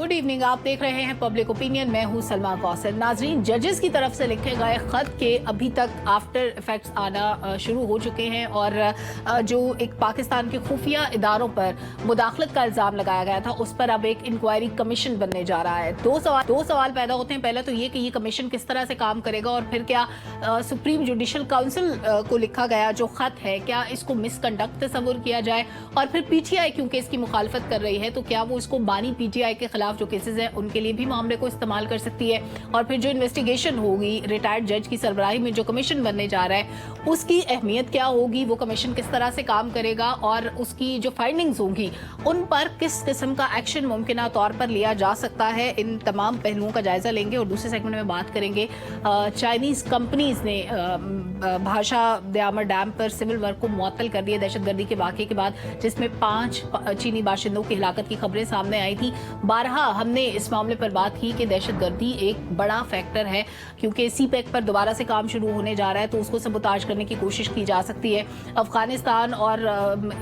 Good evening, आप देख रहे हैं पब्लिक ओपिनियन। मैं हूं सलमा कौसर। नाजरीन, जजेस की तरफ से लिखे गए खत के अभी तक आफ्टर इफेक्ट्स आना शुरू हो चुके हैं और जो एक पाकिस्तान के खुफिया इदारों पर मुदाखलत का इल्ज़ाम लगाया गया था उस पर अब एक इंक्वायरी कमीशन बनने जा रहा है। दो सवाल पैदा होते हैं। पहला तो ये कि ये कमीशन किस तरह से काम करेगा, और फिर क्या सुप्रीम जुडिशल काउंसिल को लिखा गया जो खत है, क्या इसको मिसकंडक्ट तस्वुर किया जाए, और फिर पीटीआई क्योंकि इसकी मुखालफत कर रही है तो क्या वो इसको बानी पीटीआई के खिलाफ जो केसेस हैं उनके लिए भी मामले को इस्तेमाल कर सकती है। और फिर जो इन्वेस्टिगेशन होगी रिटायर्ड जज की सरबराही में जो कमीशन बनने जा रहा है उसकी अहमियत क्या होगी, वो कमीशन किस तरह से काम करेगा और उसकी जो फाइंडिंग्स होंगी उन पर किस किस्म का एक्शन मुमकिन तौर पर लिया जा सकता है। इन तमाम पहलुओं का जायजा लेंगे और दूसरे सेगमेंट में बात करेंगे चाइनीज कंपनीज ने भाषा दयामर डैम पर सिविल वर्क को मुअत्तल कर दिया दहशतगर्दी के वाक़े के बाद, जिसमें 5 चीनी बाशिंदों की हिलाकत की खबरें सामने आई थी। बारहा हमने इस मामले पर बात की कि दहशतगर्दी एक बड़ा फैक्टर है, क्योंकि सीपैक पर दोबारा से काम शुरू होने जा रहा है तो उसको सबोताज करने की कोशिश की जा सकती है। अफगानिस्तान और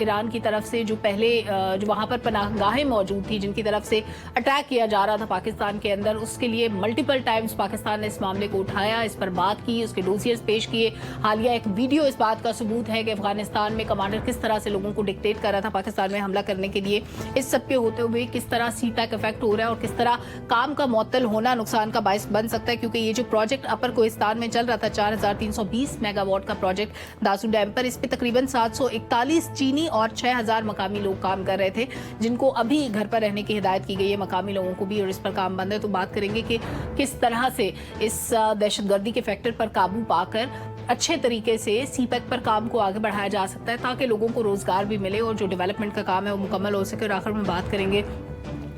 ईरान की तरफ से जो पहले जो वहाँ पर पनाहगाहें मौजूद थी जिनकी तरफ से अटैक किया जा रहा था पाकिस्तान के अंदर, उसके लिए मल्टीपल टाइम्स पाकिस्तान ने इस मामले को उठाया, इस पर बात की, उसके डोसियर्स पेश किए। हालिया एक वीडियो इस बात का सबूत है कि अफगानिस्तान में कमांडर किस तरह से लोगों को डिक्टेट कर रहा था पाकिस्तान में हमला करने के लिए। इस सब के होते हुए किस तरह सीपैक इफेक्ट हो रहा है और किस तरह काम का मुअत्तल होना नुकसान का बायस बन सकता है, क्योंकि ये जो प्रोजेक्ट अपर कोहिस्तान में चल रहा था 4320 मेगावाट का प्रोजेक्ट दासू डैम पर, इस पे तकरीबन 741 चीनी और 6000 मकामी लोग काम कर रहे थे, जिनको अभी घर पर रहने की हिदायत की गई है मकामी लोगों को भी, और इस पर काम बंद है। तो बात करेंगे कि किस तरह से इस दहशतगर्दी के फैक्टर पर काबू पाकर अच्छे तरीके से सीपैक पर काम को आगे बढ़ाया जा सकता है ताकि लोगों को रोजगार भी मिले और जो डेवलपमेंट का काम है वो मुकम्मल हो सके। और आखिर में बात करेंगे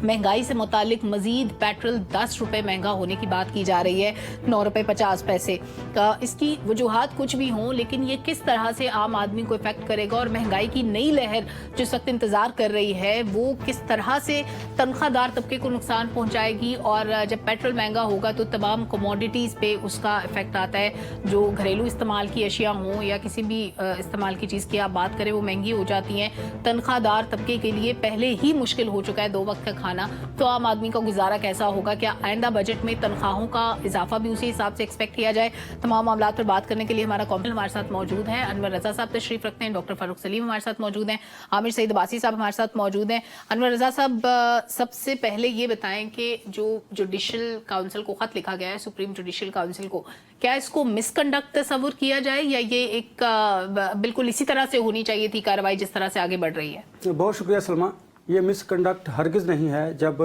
महंगाई से मुतालिक मजीद पेट्रोल 10 रुपये महंगा होने की बात की जा रही है, 9 रुपये 50 पैसे का। इसकी वजूहात कुछ भी हों, लेकिन ये किस तरह से आम आदमी को इफेक्ट करेगा और महंगाई की नई लहर जो इस वक्त इंतजार कर रही है वो किस तरह से तनख्वाहदार तबके को नुकसान पहुंचाएगी। और जब पेट्रोल महंगा होगा तो तमाम कमोडिटीज़ पे उसका इफेक्ट आता है। जो घरेलू इस्तेमाल की अशिया हों या किसी भी इस्तेमाल की चीज़ की आप बात करें वो महंगी हो जाती हैं। तनख्वाहदार तबके के लिए पहले ही मुश्किल हो चुका है 2 वक्त का खाना, तो आम आदमी का गुजारा कैसा होगा, क्या आइंदा बजट में तनख्वाहों का इजाफा भी उसी हिसाब से एक्सपेक्ट किया जाए। तमाम मामलात पर बात करने के लिए हमारा कॉम्पल हमारे साथ मौजूद है। अनवर रजा साहब तशरीफ रखते हैं, डॉक्टर फारूक सलीम हमारे साथ मौजूद हैं, आमिर सईद अब्बासी साहब हमारे साथ मौजूद हैं। अनवर रजा साहब, सबसे पहले ये बताएं कि जो जुडिशल काउंसिल को खत लिखा गया है सुप्रीम जुडिशल काउंसिल को, क्या इसको मिसकंडक्ट तस्वुर किया जाए या ये एक बिल्कुल इसी तरह से होनी चाहिए थी कार्रवाई जिस तरह से आगे बढ़ रही है? बहुत शुक्रिया सलमा। ये मिसकंडक्ट हरगिज़ नहीं है। जब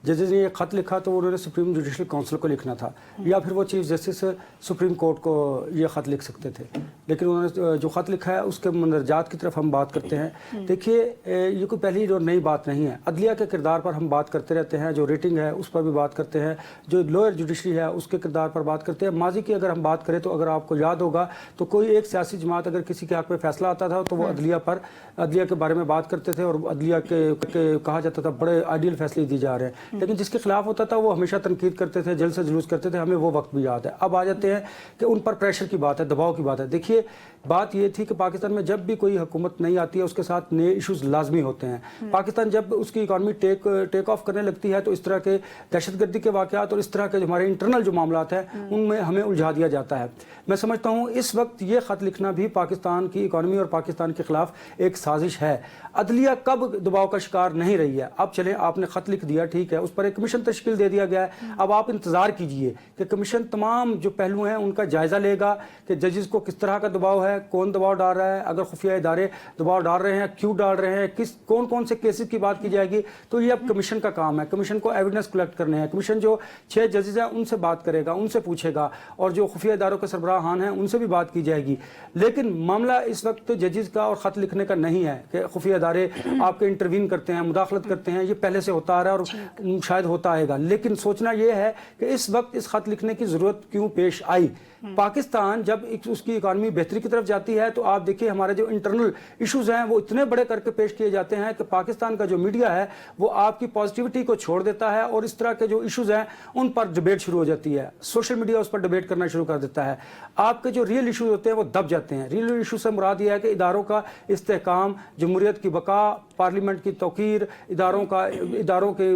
जजेस ने ये ख़त लिखा तो उन्होंने सुप्रीम जुडिशल काउंसिल को लिखना था, या फिर वो चीफ जस्टिस सुप्रीम कोर्ट को ये ख़त लिख सकते थे, लेकिन उन्होंने जो ख़त लिखा है उसके मंदरजात की तरफ हम बात करते हैं। देखिए, ये कोई पहली जो नई बात नहीं है। अदलिया के किरदार पर हम बात करते रहते हैं, जो रेटिंग है उस पर भी बात करते हैं, जो लोअर जुडिशरी है उसके किरदार पर बात करते हैं। माजी की अगर हम बात करें तो अगर आपको याद होगा तो कोई एक सियासी जमात अगर किसी के हक़ में फैसला आता था तो वो अदलिया के बारे में बात करते थे और अदलिया के कहा जाता था बड़े आइडियल फैसले दिए जा रहे हैं, लेकिन जिसके खिलाफ होता था वो हमेशा तनकीद करते थे, जल्द से जुलूस करते थे। हमें वो वक्त भी याद है। अब आ जाते हैं कि उन पर प्रेशर की बात है, दबाव की बात है। देखिए, बात ये थी कि पाकिस्तान में जब भी कोई हुकूमत नहीं आती है उसके साथ नए इशूज़ लाजमी होते हैं। पाकिस्तान जब उसकी इकॉनमी टेक ऑफ करने लगती है तो इस तरह के दहशतगर्दी के वाक़यात और इस तरह के जो हमारे इंटरनल जो मामलात हैं उनमें हमें उलझा दिया जाता है। मैं समझता हूँ इस वक्त ये ख़त लिखना भी पाकिस्तान की इकॉनमी और पाकिस्तान के खिलाफ एक साजिश है। अदलिया कब दबाव का शिकार नहीं रही है। अब चलें, आपने ख़त लिख दिया, ठीक है, उस पर एक कमीशन तश्कील दे दिया गया है। अब आप इंतज़ार कीजिए कि कमीशन तमाम जो पहलू हैं उनका जायज़ा लेगा कि जजेस को किस तरह का दबाव है, कौन दबाव डाल रहा है, अगर खुफिया इदारे दबाव डाल रहे हैं क्यों डाल रहे हैं, कौन कौन से केसेस की बात की जाएगी। तो ये अब कमीशन का काम है। कमीशन को एविडेंस कलेक्ट करने हैं। कमीशन जो 6 जजेस हैं उनसे बात करेगा, उनसे पूछेगा, और जो खुफिया इदारों के सरबराहान हैं उनसे भी बात की जाएगी। लेकिन मामला इस वक्त जजेस का और ख़त लिखने का नहीं है कि खुफिया इदारे आपके इंटरवीन करते हैं, मुदाखलत करते हैं। ये पहले से होता आ रहा है और शायद होता आएगा, लेकिन सोचना ये है कि इस वक्त इस खत लिखने की जरूरत क्यों पेश आई। पाकिस्तान जब उसकी इकॉनमी बेहतरी की तरफ जाती है तो आप देखिए हमारे जो इंटरनल इश्यूज हैं वो इतने बड़े करके पेश किए जाते हैं कि पाकिस्तान का जो मीडिया है वो आपकी पॉजिटिविटी को छोड़ देता है और इस तरह के जो इश्यूज हैं उन पर डिबेट शुरू हो जाती है। सोशल मीडिया उस पर डिबेट करना शुरू कर देता है। आपके जो रियल इशूज होते हैं वो दब जाते हैं। रियल इशू से मुराद ये है कि इदारों का इस्तेहकाम, जमहूरियत की बका, पार्लियामेंट की तौकीर, इदारों के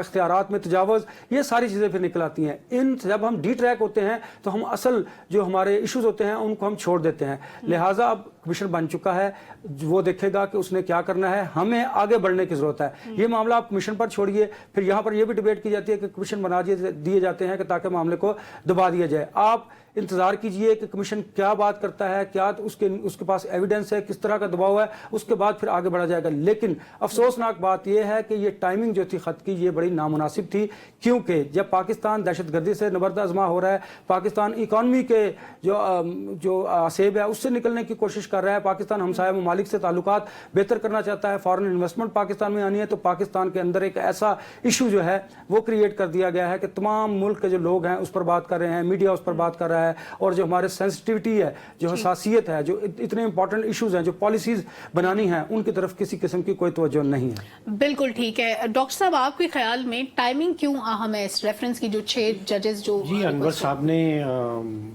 इख्तियारात में तजावज़, ये सारी चीज़ें फिर निकल आती हैं। इन जब हम डी ट्रैक होते हैं तो हम असल जो हमारे इश्यूज़ होते हैं उनको हम छोड़ देते हैं। लिहाजा अब कमीशन बन चुका है, वो देखेगा कि उसने क्या करना है, हमें आगे बढ़ने की ज़रूरत है। ये मामला आप कमीशन पर छोड़िए, फिर यहाँ पर यह भी डिबेट की जाती है कि कमीशन बना दिए जाते हैं कि ताकि मामले को दबा दिया जाए। आप इंतज़ार कीजिए कि कमीशन क्या बात करता है, क्या उसके पास एविडेंस है, किस तरह का दबाव है, उसके बाद फिर आगे बढ़ा जाएगा। लेकिन अफसोसनाक बात यह है कि ये टाइमिंग जो थी ख़त की, ये बड़ी नामुनासिब थी, क्योंकि जब पाकिस्तान दहशतगर्दी से नबर्द आज़मा हो रहा है, पाकिस्तान इकॉनमी के जो आसेब है उससे निकलने की कोशिश कर रहा है, पाकिस्तान हमसाया ममालिक से ताल्लुकात बेहतर करना चाहता है, फॉरेन इन्वेस्टमेंट पाकिस्तान में आनी है, तो पाकिस्तान के अंदर एक ऐसा इशू जो है वो क्रिएट कर दिया गया है कि तमाम मुल्क के जो लोग हैं उस पर बात कर रहे हैं, मीडिया उस पर बात कर रहा है, और जो हमारे सेंसिटिविटी है, जो हसासियत है, जो इतने इंपॉर्टेंट इश्यूज हैं, जो पॉलिसीज बनानी हैं, उनकी तरफ किसी किस्म की कोई तवज्जो नहीं है। बिल्कुल ठीक है। डॉक्टर साहब, आपके ख्याल में टाइमिंग क्यों अहम है इस रेफरेंस की, जो 6 जजेस जो जी अनवर साहब ने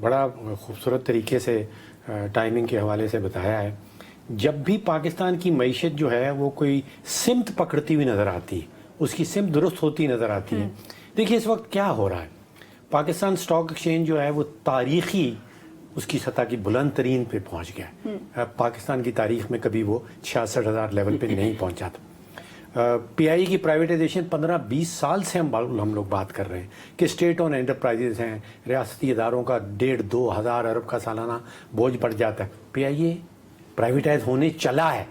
बड़ा खूबसूरत तरीके से टाइमिंग के हवाले से बताया है। जब भी पाकिस्तान की मईशत जो है वो कोई सिमत पकड़ती हुई नज़र आती है, उसकी सिमत दुरुस्त होती नज़र आती है। देखिए इस वक्त क्या हो रहा है, पाकिस्तान स्टॉक एक्सचेंज जो है वो तारीखी उसकी सतह की बुलंद तरीन पे पहुंच गया है। पाकिस्तान की तारीख में कभी वो 66,000 लेवल पे नहीं पहुंचा था। पीआई की प्राइवेटाइजेशन 15-20 साल से हम लोग बात कर रहे हैं कि स्टेट ऑन एंटरप्राइजेज हैं, रियासती इदारों का 1.5-2 हज़ार अरब का सालाना बोझ बढ़ जाता है। पीआईए प्राइवेटाइज होने चला है,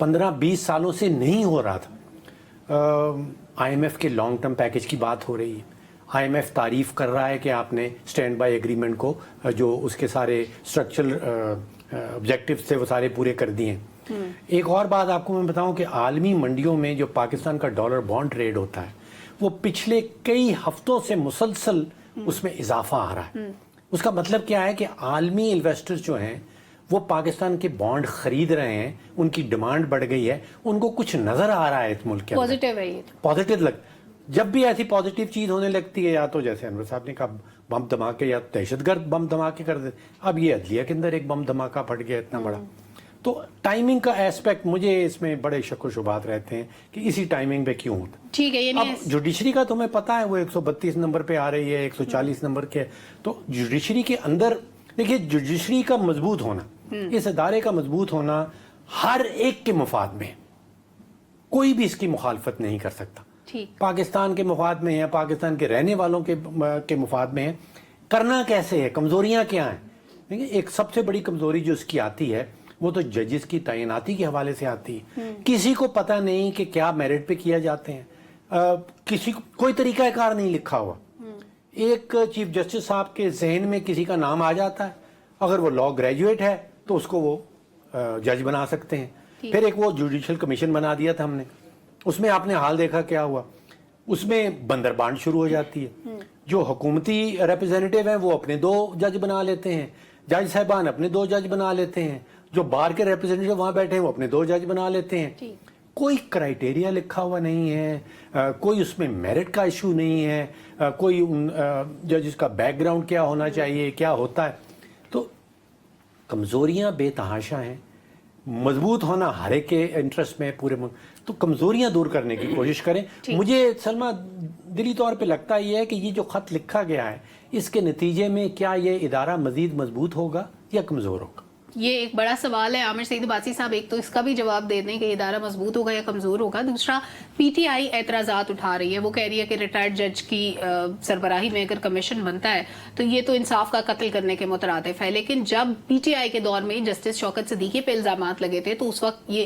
15-20 सालों से नहीं हो रहा था। IMF के लॉन्ग टर्म पैकेज की बात हो रही है। IMF तारीफ कर रहा है कि आपने स्टैंड बाय एग्रीमेंट को जो उसके सारे स्ट्रक्चरल ऑब्जेक्टिव्स थे वो सारे पूरे कर दिए। एक और बात आपको मैं बताऊं कि आलमी मंडियों में जो पाकिस्तान का डॉलर बॉन्ड ट्रेड होता है वो पिछले कई हफ्तों से मुसलसल उसमें इजाफा आ रहा है। उसका मतलब क्या है कि आलमी इन्वेस्टर्स जो हैं वो पाकिस्तान के बॉन्ड खरीद रहे हैं, उनकी डिमांड बढ़ गई है, उनको कुछ नजर आ रहा है इस मुल्क के अंदर। पॉजिटिव है ये, पॉजिटिव लग जब भी ऐसी पॉजिटिव चीज होने लगती है, या तो जैसे अनवर साहब ने कहा बम धमाके या दहशतगर्द बम धमाके कर दे, अब ये अदलिया के अंदर एक बम धमाका फट गया इतना बड़ा। तो टाइमिंग का एस्पेक्ट मुझे इसमें बड़े शक व शुबात रहते हैं कि इसी टाइमिंग पे क्यों होता। ठीक है। अब जुडिशरी का तुम्हें पता है वो 132 नंबर पे आ रही है, 140 नंबर के, तो जुडिशरी के अंदर देखिए जुडिशरी का मजबूत होना, इस अदारे का मजबूत होना हर एक के मुफाद में, कोई भी इसकी मुखालफत नहीं कर सकता। पाकिस्तान के मुफाद में है, पाकिस्तान के रहने वालों के मुफाद में है। करना कैसे है, कमजोरियां क्या हैं? देखिए एक सबसे बड़ी कमजोरी जो इसकी आती है वो तो जजेस की तैनाती के हवाले से आती है। किसी को पता नहीं कि क्या मेरिट पे किया जाते हैं, किसी को कोई तरीकाकार नहीं लिखा हुआ। एक चीफ जस्टिस साहब के जहन में किसी का नाम आ जाता है, अगर वो लॉ ग्रेजुएट है तो उसको वो जज बना सकते हैं। फिर एक वो जुडिशल कमीशन बना दिया था हमने, उसमें आपने हाल देखा क्या हुआ, उसमें बंदरबांट शुरू हो जाती है। जो हुकूमती रिप्रेजेंटेटिव हैं वो अपने 2 जज बना लेते हैं, जज साहबान अपने 2 जज बना लेते हैं, जो बार के रिप्रेजेंटेटिव वहां बैठे हैं वो अपने 2 जज बना लेते हैं। कोई क्राइटेरिया लिखा हुआ नहीं है, कोई उसमें मेरिट का इशू नहीं है, कोई जजेस का बैकग्राउंड क्या होना चाहिए, क्या होता है। तो कमजोरियां बेतहाशा हैं, मजबूत होना हर एक के इंटरेस्ट में पूरे मुल्क, तो कमजोरियां दूर करने की कोशिश करें। मुझे सलमा दिली तौर पे लगता ही है कि ये जो खत लिखा गया है इसके नतीजे में क्या ये इदारा मजीद मजबूत होगा या कमजोर होगा, ये एक बड़ा सवाल है। आमिर सईद अब्बासी साहब एक तो इसका भी जवाब दे दें कि इदारा मजबूत होगा या कमजोर होगा। दूसरा, पीटीआई एतराज़ात उठा रही है, वो कह रही है कि रिटायर्ड जज की सरबराही में अगर कमीशन बनता है तो ये तो इंसाफ का कत्ल करने के मुतरादिफ है। लेकिन जब पीटीआई के दौर में जस्टिस शौकत सिद्दीकी पे इल्जामात लगे थे तो उस वक्त ये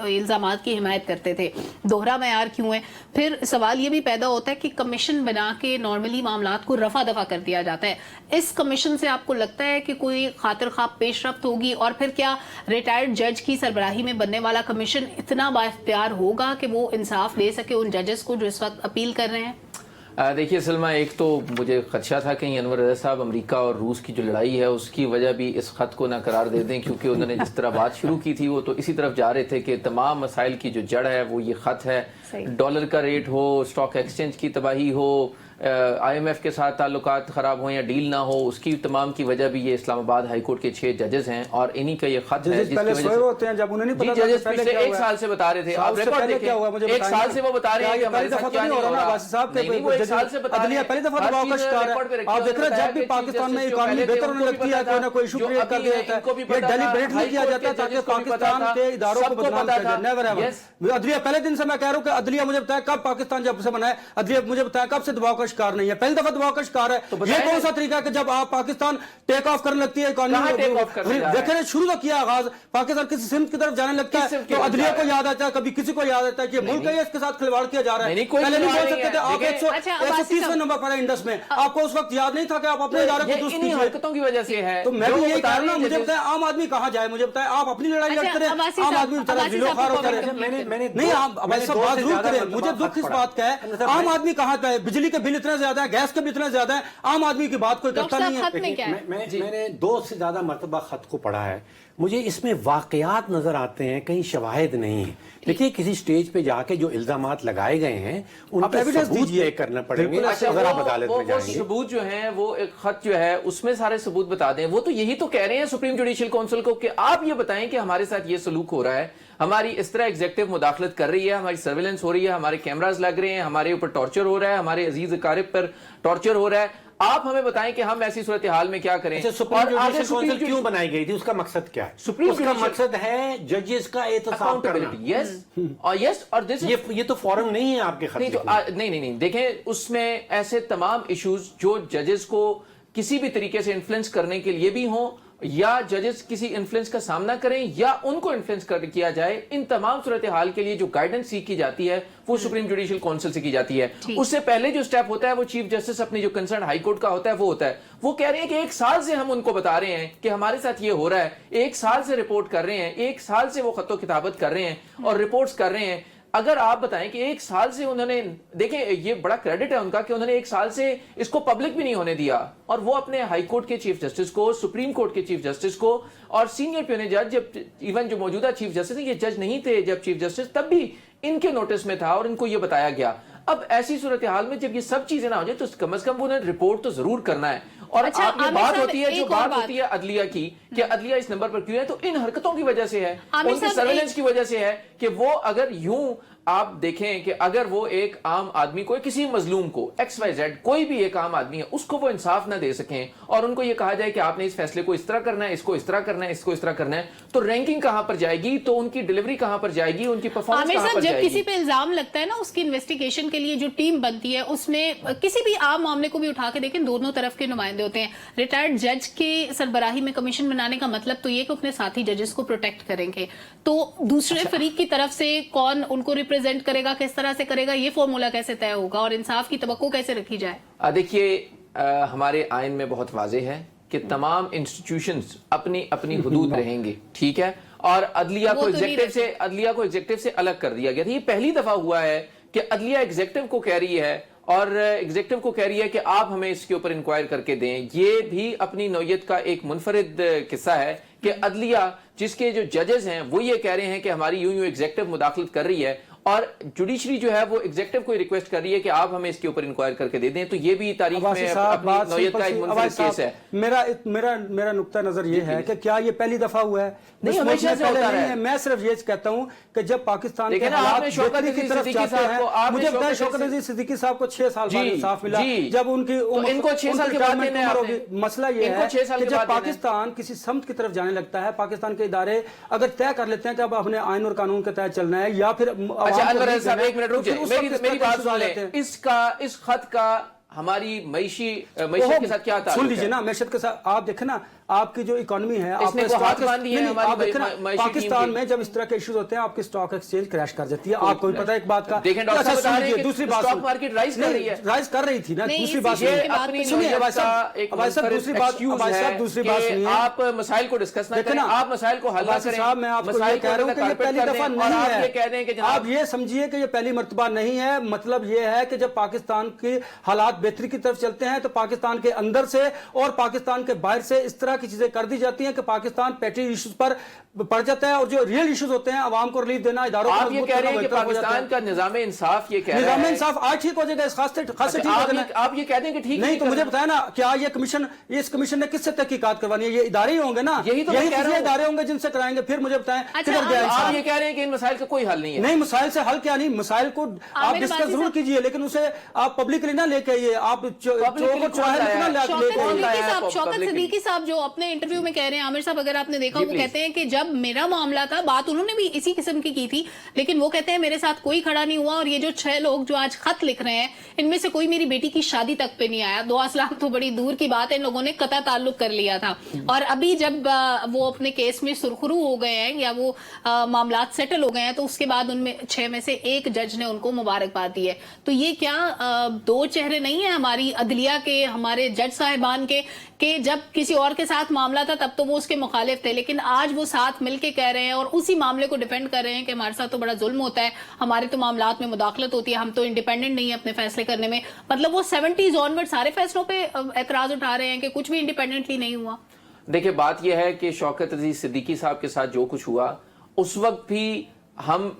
इल्जामात की हिमायत करते थे। दोहरा मयार क्यों है? फिर सवाल ये भी पैदा होता है कि कमीशन बना के नॉर्मली मामलात को रफा दफा कर दिया जाता है। इस कमीशन से आपको लगता है कि कोई खातिर ख्वाह पेशरफ्त होगी? और फिर क्या रिटायर्ड जज की सरबराही में बनने वाला कमीशन इतना बाइख्तियार होगा कि वो इंसाफ दे सके उन जजेस को जो इस वक्त अपील कर रहे हैं? देखिए सलमा, एक तो मुझे खदशा था कि अनवर रज़ा साहब अमेरिका और रूस की जो लड़ाई है उसकी वजह भी इस खत को ना करार दे दें, क्योंकि उन्होंने जिस तरह बात शुरू की थी वो तो इसी तरफ जा रहे थे कि तमाम मसाइल की जो जड़ है वो ये खत है। डॉलर का रेट हो, स्टॉक एक्सचेंज की तबाही हो, IMF کے ساتھ تعلقات خراب ہوں یا ڈیل نہ ہو، اس کی تمام کی وجہ بھی یہ اسلام آباد ہائی کورٹ کے 6 ججز ہیں اور انہی کا یہ خط ہے جس کی وجہ سے ججز پچھلے 1 سال سے بتا رہے تھے. آپ ریکارڈ دیکھیں 1 سال سے وہ بتا رہے ہیں کہ ہمارے ساتھ کیا نہیں ہو رہا. نہیں وہ 1 سال سے بتا رہے ہیں. پہلی دفعہ دباؤ کا شکار ہے. آپ دیکھ رہے ہیں جب بھی پاکستان میں اکانومی بہتر ہونے لگتی ہے کوئی نہ کوئی ایشو کریٹ کر دیا جاتا ہے. یہ ڈیلیبریٹلی کیا جاتا ہے تاکہ پاکستان کے اداروں کو بدنام کیا جائے. Never ever. عدلیہ پہلے دن سے میں کہہ رہا ہوں کہ عدلیہ مجھے بتایا کب پاکستان جب سے بنا ہے، عدلیہ مجھے بتایا کب سے دباؤ کا شکار نہیں ہے. پہلی دفعہ دباؤ کا شکار ہے. یہ کون سا طریقہ ہے کہ جب آپ پاکستان ٹیک آف کرنے لگتی ہے اکانومی، دیکھیں شروع تو کیا آغاز پاکستان کسی سمت کی طرف جانے لگتا ہے تو عدلیہ کو یاد آتا ہے، کبھی کسی کو یاد آتا ہے کہ ملک ہے اس کے ساتھ کھلواڑ کیا جا رہا ہے. پہلے نہیں بول سکتے تھے. آپ 130 نمبر پر ہے انڈس میں، آپ کو اس وقت یاد نہیں تھا کہ آپ اپنے ادارے کو درست کیجئے. حرکتوں کی وجہ سے ہے. تو میں بھی یہی کہہ رہا ہوں. مجھے بتائیں عام آدمی کہاں جائے؟ مجھے بتائیں آپ اپنی لڑائی لڑتے رہے، عام آدمی بیچارہ ذلیل و خوار ہوتا رہے. نہیں آپ اب ایسا بات ضرور کریں. مجھے دکھ اس بات کا ہے عام آدمی کہاں پہ ہے. بجلی کے بل اتنے زیادہ ہیں، گیس کے بھی اتنے زیادہ ہیں، عام آدمی کی بات کوئی کرتا نہیں ہے. میں نے 2 سے زیادہ مرتبہ خط کو پڑھا ہے. مجھے اس میں واقعات نظر آتے ہیں، کہیں شواہد نہیں ہیں. دیکھیے کسی سٹیج پہ جا کے جو الزامات لگائے گئے ہیں ان کا ثبوت طے کرنا پڑیں گے. اگر آپ عدالت میں جائیں گے ثبوت جو ہیں وہ ایک خط جو ہے اس میں سارے ثبوت بتا دیں. وہ تو یہی تو کہہ رہے ہیں سپریم جوڈیشل کونسل کو کہ آپ یہ بتائیں کہ ہمارے ساتھ یہ سلوک ہو رہا ہے، ہماری اس طرح ایگزیکٹو مداخلت کر رہی ہے، ہماری سرویلنس ہو رہی ہے، ہمارے کیمراز لگ رہے ہیں، ہمارے اوپر ٹارچر ہو رہا ہے، ہمارے عزیز اقارب پر ٹارچر ہو رہا ہے. آپ ہمیں بتائیں کہ ہم ایسی صورتحال میں کیا کریں. سپریم جوڈیشل کونسل کیوں بنائی گئی تھی؟ اس کا مقصد کیا ہے؟ اس کا مقصد ہے ججز کا احتساب کرنا. یس اور یہ تو فوراً نہیں ہے آپ کے خط. نہیں دیکھیں اس میں ایسے تمام ایشوز جو ججز کو کسی بھی طریقے سے انفلوئنس کرنے کے لیے بھی ہوں یا ججز کسی انفلوئنس کا سامنا کریں یا ان کو انفلوئنس کیا جائے، ان تمام صورتحال کے لیے جو گائیڈنس سیکھ کی جاتی ہے وہ سپریم جوڈیشل کونسل سے کی جاتی ہے. اس سے پہلے جو سٹیپ ہوتا ہے وہ چیف جسٹس اپنی جو کنسرن ہائی کورٹ کا ہوتا ہے وہ ہوتا ہے. وہ کہہ رہے ہیں کہ 1 سال سے ہم ان کو بتا رہے ہیں کہ ہمارے ساتھ یہ ہو رہا ہے، 1 سال سے رپورٹ کر رہے ہیں، 1 سال سے وہ خط و کتابت کر رہے ہیں اور رپورٹس کر رہے ہیں. اگر آپ بتائیں کہ 1 سال سے انہوں نے، دیکھیں یہ بڑا کریڈٹ ہے ان کا کہ انہوں نے 1 سال سے اس کو پبلک بھی نہیں ہونے دیا اور وہ اپنے ہائی کورٹ کے چیف جسٹس کو، سپریم کورٹ کے چیف جسٹس کو اور سینئر پیونی جج، جب ایون جو موجودہ چیف جسٹس ہیں یہ جج نہیں تھے جب چیف جسٹس، تب بھی ان کے نوٹس میں تھا اور ان کو یہ بتایا گیا. اب ایسی صورتحال میں جب یہ سب چیزیں نہ ہو جائے تو کم از کم انہیں رپورٹ تو ضرور کرنا ہے. اور آپ یہ بات ہوتی ہے جو بات ہوتی ہے عدلیہ کی کہ عدلیہ اس نمبر پر کیوں ہے، تو ان حرکتوں کی وجہ سے ہے، ان کی سرویلنس کی وجہ سے ہے کہ وہ اگر یوں آپ دیکھیں کہ اگر وہ ایک عام آدمی کو، کسی مظلوم کو XYZ کوئی بھی ایک عام آدمی ہے اس کو وہ انصاف نہ دے سکیں اور ان کو یہ کہا جائے کہ آپ نے اس فیصلے کو اس طرح کرنا ہے، اس کو اس طرح کرنا ہے، اس کو اس طرح کرنا ہے، تو رینکنگ کہاں پر جائے گی، تو ان کی ڈیلیوری کہاں پر جائے گی، ان کی پرفارمنس کہاں پر جائے گی. جب کسی پہ الزام لگتا ہے نا اس کی انویسٹیگیشن کے لیے جو ٹیم بنتی ہے اس میں کسی بھی عام معاملے کو بھی اٹھا کے دیکھیں دونوں طرف کے نمائندے ہوتے ہیں. ریٹائرڈ جج کے سربراہی میں کمیشن بنانے کا مطلب تو یہ کہ اپنے ساتھی ججز کو پروٹیکٹ کریں گے، تو دوسرے فریق کی طرف سے کون ان کو ریپرزینٹ کرے گا، کس طرح سے کرے گا، یہ فارمولا کیسے طے ہوگا اور انصاف کی توقع کیسے رکھی جائے؟ دیکھیے ہمارے آئین میں بہت واضح ہے کہ تمام انسٹیٹیوشنز اپنی اپنی حدود رہیں گے، ٹھیک ہے، اور عدلیہ کو ایگزیکٹو سے الگ کر دیا گیا تھا. یہ پہلی دفعہ ہوا ہے کہ عدلیہ ایگزیکٹو کو کہہ رہی ہے اور ایگزیکٹو کو کہہ رہی ہے کہ آپ ہمیں اس کے اوپر انکوائر کر کے دیں. یہ بھی اپنی نوعیت کا ایک منفرد قصہ ہے کہ عدلیہ جس کے جو ججز ہیں وہ یہ کہہ رہے ہیں کہ ہماری یوں ایگزیکٹو مداخلت کر رہی ہے اور جوڈیشری جو ہے وہ ایگزیکٹو کو ریکویسٹ کر رہی ہے کہ آپ ہمیں اس کے اوپر انکوائر کر کے دے دیں. تو یہ بھی تاریخ میں اپنی نوعیت کا ایک منفرد کیس ہے. میرا نقطہ نظر یہ ہے کہ کیا یہ پہلی دفعہ ہوا ہے؟ نہیں، ہمیشہ سے ہوتا ہے. میں صرف یہ کہتا ہوں کہ جب پاکستان کے حالات بہتری کی طرف جاتے ہیں، مجھے بتائیں شوکت عزیز صدیقی صاحب کو 6 سال بعد انصاف ملا، جب ان کی ان کو 6 سال کے بعد دینا ہے. مسئلہ یہ ہے کہ جب پاکستان کسی سمت کی طرف جانے لگتا ہے، پاکستان کے ادارے اگر طے کر لیتے ہیں کہ اب اپنے آئین اور قانون کے تحت چلنا ہے یا پھر ایک منٹ رک جائے، میری بات سن لیں. اس خط کا ہماری معیشت کے ساتھ کیا تعلق ہے؟ سن لیجئے نا، معیشت کے ساتھ آپ دیکھیں نا، آپ کی جو اکانومی ہے، اس نے وہ ہاتھ باندھی ہے ہماری پاکستان میں جب اس طرح کے ایشوز ہوتے ہیں آپ کی سٹاک ایکسچینج کریش کر جاتی ہے. آپ کو بھی پتہ ہے ایک بات کا. دیکھیں ڈاکٹر صاحب بتا رہے ہیں کہ سٹاک مارکیٹ رائز کر رہی ہے، رائز کر رہی تھی نا. دوسری بات یہ اپنی نوعیت کا ایک منفرد ایکسکیوز ہے کہ آپ مسائل کو ڈسکس نہ کریں، آپ مسائل کو حل نہ کریں. میں آپ کو یہ کہہ رہا ہوں کہ یہ پہلی دفعہ نہیں ہے. آپ یہ سمجھیے کہ یہ پہلی مرتبہ نہیں ہے. مطلب یہ ہے کہ جب پاکستان کی حالات بہتری کی طرف چلتے ہیں تو پاکستان کے اندر سے اور پاکستان کے باہر سے اس طرح की चीजें कर दी जाती हैं कि पाकिस्तान पैट्री इश्यूज पर पड़ जाता है और जो रियल इश्यूज होते हैं आवाम को रिलीफ देना, इदारों को आप ये मजबूत कह रहे करना हैं कि बेहतर हो जाता है। पाकिस्तान का निजाम इंसाफ ये कह रहा निजाम है, इंसाफ आज ठीक हो जाएगा, इस खास से ठीक हो जाएगा। आप ये कहते हैं कि ठीक नहीं तो मुझे बताया ना क्या ये कमीशन, इस कमीशन ने किससे तहकीकात करवानी है? ये इदारे ही होंगे ना, यही तो मैं कह रहा हूं। इदारे होंगे जिनसे कराएंगे। फिर मुझे बताएं किधर गया आप इंसान? ये कह रहे हैं कि इन मसाइल का कोई हल नहीं है। नहीं, मसाइल से हल क्या नहीं, मसाइल को आप डिस्कस जरूर कीजिए, लेकिन उसे आप पब्लिकली ना लेके आइए, आप शौकत सिद्दीकी साहब जो अपने इंटरव्यू में कह रहे हैं, आमिर साहब अगर आपने देखा, वो कहते हैं कि जब मेरा मामला था, बात उन्होंने भी इसी किस्म की थी, लेकिन वो कहते हैं मेरे साथ कोई खड़ा नहीं हुआ और ये जो 6 लोग जो आज खत लिख रहे हैं इनमें से कोई मेरी बेटी की शादी तक पे नहीं आया। 2 असलाम तो बड़ी दूर की बात है, इन लोगों ने कता ताल्लुक कर लिया था। और अभी जब वो अपने केस में सुरखरू हो गए हैं या वो मामलात सेटल हो गए हैं, तो उसके बाद उनमें 6 में से एक जज ने उनको मुबारकबाद दी है। तो ये क्या 2 चेहरे नहीं है हमारी अदलिया के, हमारे जज साहिबान के, कि जब किसी और के साथ मामला था तब तो वो उसके मुखालिफ थे, लेकिन आज वो साथ मिलके कह रहे हैं और उसी मामले को डिफेंड कर रहे हैं कि हमारे साथ तो बड़ा जुल्म होता है, हमारे तो मामलात में मुदाखलत होती है, हम तो इंडिपेंडेंट नहीं है अपने फैसले करने में। मतलब वो 70s ऑनवर्ड सारे फैसलों पे एतराज उठा रहे हैं कि कुछ भी इंडिपेंडेंटली नहीं हुआ। देखिए बात यह है कि शौकत अजीज सिद्दीकी साहब के साथ जो कुछ हुआ उस वक्त भी